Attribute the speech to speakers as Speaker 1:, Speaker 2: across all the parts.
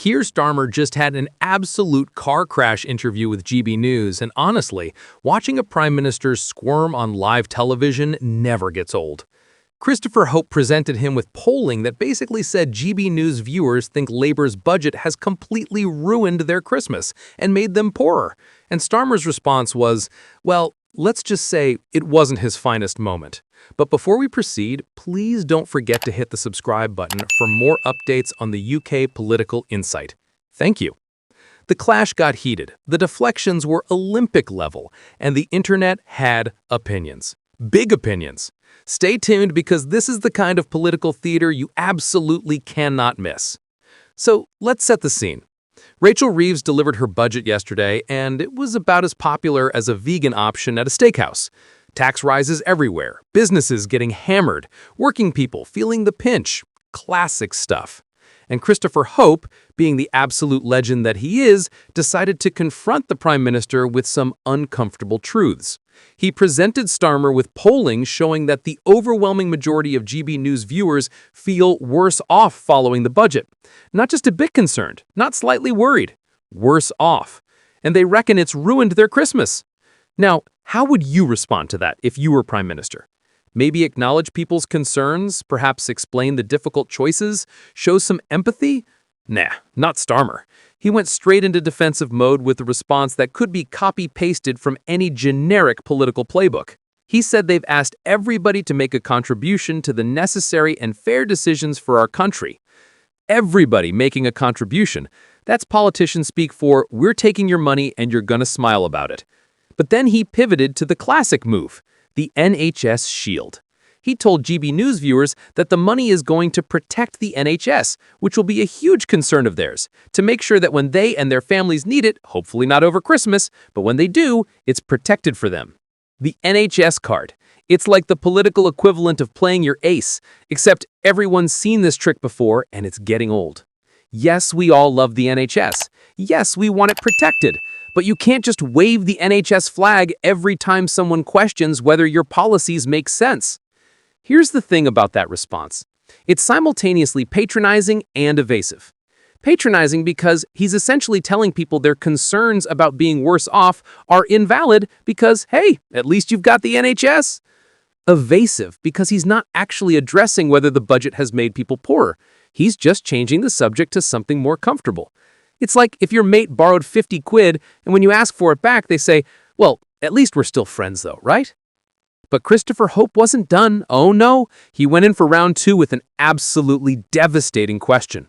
Speaker 1: Keir Starmer just had an absolute car crash interview with GB News, and honestly, watching a prime minister squirm on live television never gets old. Christopher Hope presented him with polling that basically said GB News viewers think Labour's budget has completely ruined their Christmas and made them poorer. And Starmer's response was, well, let's just say it wasn't his finest moment. But before we proceed, please don't forget to hit the subscribe button for more updates on the UK political insight. Thank you. The clash got heated, the deflections were Olympic level, and the internet had opinions. Big opinions. Stay tuned because this is the kind of political theater you absolutely cannot miss. So let's set the scene. Rachel Reeves delivered her budget yesterday, and it was about as popular as a vegan option at a steakhouse. Tax rises everywhere, businesses getting hammered, working people feeling the pinch. Classic stuff. And Christopher Hope, being the absolute legend that he is, decided to confront the Prime Minister with some uncomfortable truths. He presented Starmer with polling showing that the overwhelming majority of GB News viewers feel worse off following the budget. Not just a bit concerned, not slightly worried, worse off. And they reckon it's ruined their Christmas. Now, how would you respond to that if you were Prime Minister? Maybe acknowledge people's concerns, perhaps explain the difficult choices, show some empathy? Nah, not Starmer. He went straight into defensive mode with a response that could be copy-pasted from any generic political playbook. He said they've asked everybody to make a contribution to the necessary and fair decisions for our country. Everybody making a contribution. That's politician speak for, we're taking your money and you're gonna smile about it. But then he pivoted to the classic move, the NHS shield. He told GB News viewers that the money is going to protect the NHS, which will be a huge concern of theirs, to make sure that when they and their families need it, hopefully not over Christmas, but when they do, it's protected for them. The NHS card. It's like the political equivalent of playing your ace, except everyone's seen this trick before and it's getting old. Yes, we all love the NHS. Yes, we want it protected. But you can't just wave the NHS flag every time someone questions whether your policies make sense. Here's the thing about that response. It's simultaneously patronizing and evasive. Patronizing because he's essentially telling people their concerns about being worse off are invalid because, hey, at least you've got the NHS. Evasive because he's not actually addressing whether the budget has made people poorer. He's just changing the subject to something more comfortable. It's like if your mate borrowed 50 quid and when you ask for it back, they say, well, at least we're still friends though, right? But Christopher Hope wasn't done. Oh no, he went in for round two with an absolutely devastating question.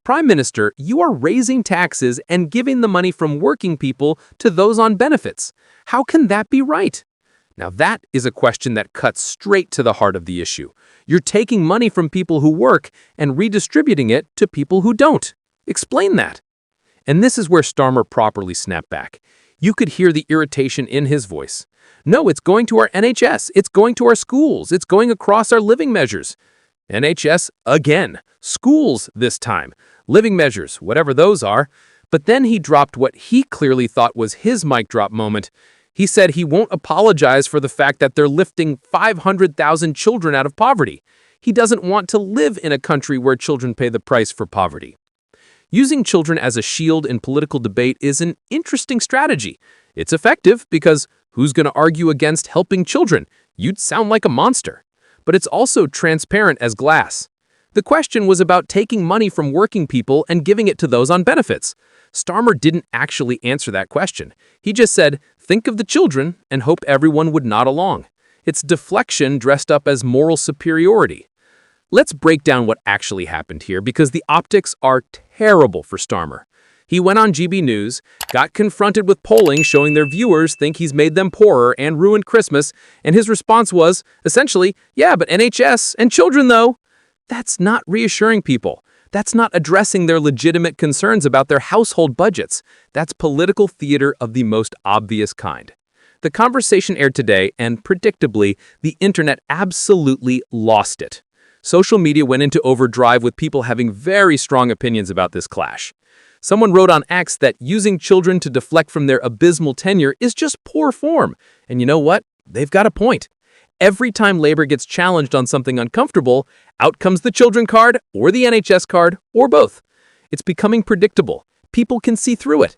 Speaker 1: Prime Minister, you are raising taxes and giving the money from working people to those on benefits. How can that be right? Now that is a question that cuts straight to the heart of the issue. You're taking money from people who work and redistributing it to people who don't. Explain that. And this is where Starmer properly snapped back. You could hear the irritation in his voice. No, it's going to our NHS. It's going to our schools. It's going across our living measures. NHS again. Schools this time. Living measures, whatever those are. But then he dropped what he clearly thought was his mic drop moment. He said he won't apologize for the fact that they're lifting 500,000 children out of poverty. He doesn't want to live in a country where children pay the price for poverty. Using children as a shield in political debate is an interesting strategy. It's effective because who's going to argue against helping children? You'd sound like a monster. But it's also transparent as glass. The question was about taking money from working people and giving it to those on benefits. Starmer didn't actually answer that question. He just said, think of the children and hope everyone would nod along. It's deflection dressed up as moral superiority. Let's break down what actually happened here because the optics are terrible for Starmer. He went on GB News, got confronted with polling showing their viewers think he's made them poorer and ruined Christmas, and his response was, essentially, yeah, but NHS and children though. That's not reassuring people. That's not addressing their legitimate concerns about their household budgets. That's political theater of the most obvious kind. The conversation aired today, and predictably, the internet absolutely lost it. Social media went into overdrive with people having very strong opinions about this clash. Someone wrote on X that using children to deflect from their abysmal tenure is just poor form. And you know what? They've got a point. Every time Labour gets challenged on something uncomfortable, out comes the children card or the NHS card or both. It's becoming predictable. People can see through it.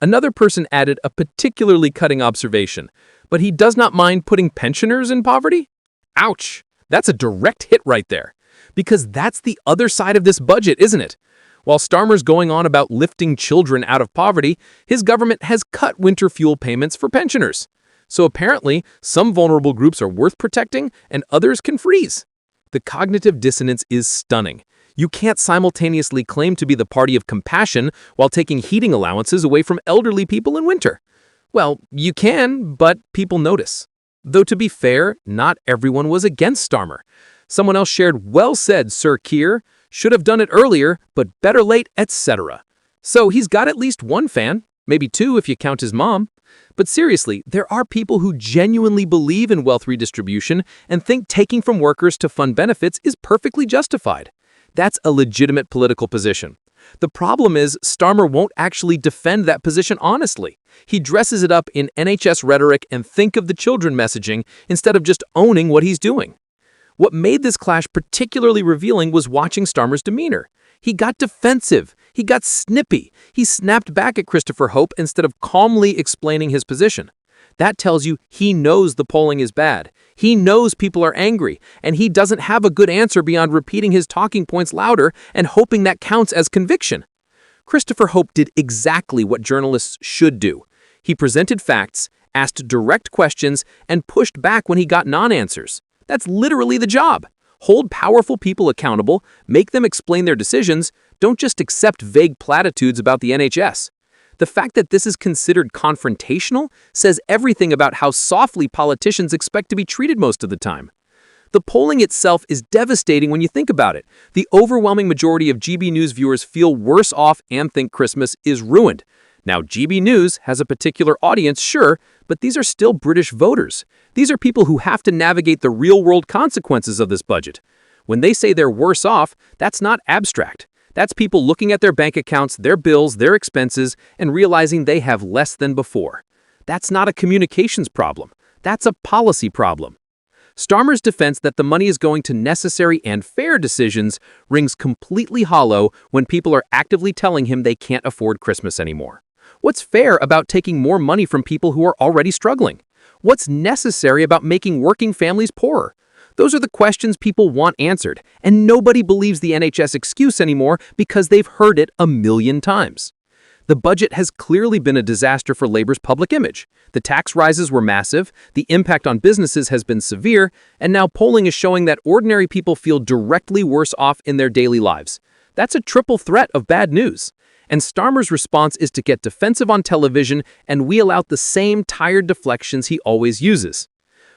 Speaker 1: Another person added a particularly cutting observation, but he does not mind putting pensioners in poverty? Ouch! That's a direct hit right there. Because that's the other side of this budget, isn't it? While Starmer's going on about lifting children out of poverty, his government has cut winter fuel payments for pensioners. So apparently, some vulnerable groups are worth protecting and others can freeze. The cognitive dissonance is stunning. You can't simultaneously claim to be the party of compassion while taking heating allowances away from elderly people in winter. Well, you can, but people notice. Though to be fair, not everyone was against Starmer. Someone else shared, "Well said, Sir Keir. Should have done it earlier, but better late, etc." So he's got at least one fan, maybe two if you count his mom. But seriously, there are people who genuinely believe in wealth redistribution and think taking from workers to fund benefits is perfectly justified. That's a legitimate political position. The problem is Starmer won't actually defend that position honestly. He dresses it up in NHS rhetoric and think of the children messaging instead of just owning what he's doing. What made this clash particularly revealing was watching Starmer's demeanor. He got defensive. He got snippy. He snapped back at Christopher Hope instead of calmly explaining his position. That tells you he knows the polling is bad. He knows people are angry, and he doesn't have a good answer beyond repeating his talking points louder and hoping that counts as conviction. Christopher Hope did exactly what journalists should do. He presented facts, asked direct questions, and pushed back when he got non-answers. That's literally the job. Hold powerful people accountable, make them explain their decisions, don't just accept vague platitudes about the NHS. The fact that this is considered confrontational says everything about how softly politicians expect to be treated most of the time. The polling itself is devastating when you think about it. The overwhelming majority of GB News viewers feel worse off and think Christmas is ruined. Now, GB News has a particular audience, sure, but these are still British voters. These are people who have to navigate the real-world consequences of this budget. When they say they're worse off, that's not abstract. That's people looking at their bank accounts, their bills, their expenses, and realizing they have less than before. That's not a communications problem. That's a policy problem. Starmer's defense that the money is going to necessary and fair decisions rings completely hollow when people are actively telling him they can't afford Christmas anymore. What's fair about taking more money from people who are already struggling? What's necessary about making working families poorer? Those are the questions people want answered, and nobody believes the NHS excuse anymore because they've heard it a million times. The budget has clearly been a disaster for Labour's public image. The tax rises were massive, the impact on businesses has been severe, and now polling is showing that ordinary people feel directly worse off in their daily lives. That's a triple threat of bad news. And Starmer's response is to get defensive on television and wheel out the same tired deflections he always uses.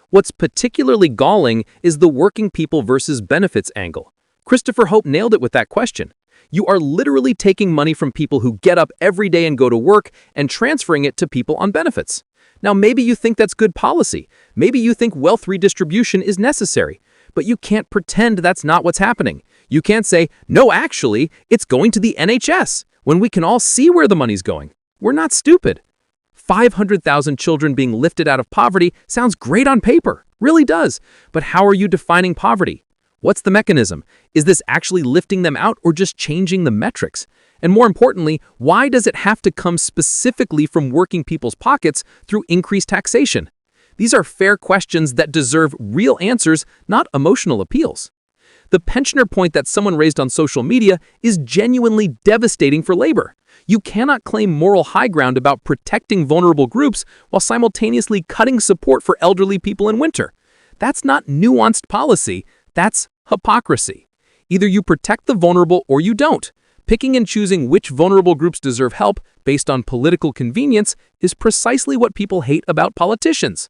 Speaker 1: What's particularly galling is the working people versus benefits angle. Christopher Hope nailed it with that question. You are literally taking money from people who get up every day and go to work and transferring it to people on benefits. Now, maybe you think that's good policy. Maybe you think wealth redistribution is necessary. But you can't pretend that's not what's happening. You can't say, no, actually, it's going to the NHS, when we can all see where the money's going. We're not stupid. 500,000 children being lifted out of poverty sounds great on paper, really does. But how are you defining poverty? What's the mechanism? Is this actually lifting them out or just changing the metrics? And more importantly, why does it have to come specifically from working people's pockets through increased taxation? These are fair questions that deserve real answers, not emotional appeals. The pensioner point that someone raised on social media is genuinely devastating for Labour. You cannot claim moral high ground about protecting vulnerable groups while simultaneously cutting support for elderly people in winter. That's not nuanced policy, that's hypocrisy. Either you protect the vulnerable or you don't. Picking and choosing which vulnerable groups deserve help based on political convenience is precisely what people hate about politicians.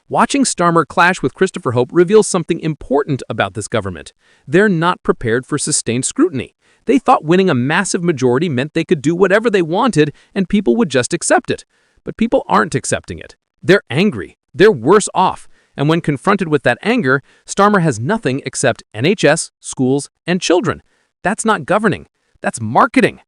Speaker 1: Watching Starmer clash with Christopher Hope reveals something important about this government. They're not prepared for sustained scrutiny. They thought winning a massive majority meant they could do whatever they wanted and people would just accept it. But people aren't accepting it. They're angry. They're worse off. And when confronted with that anger, Starmer has nothing except NHS, schools, and children. That's not governing. That's marketing.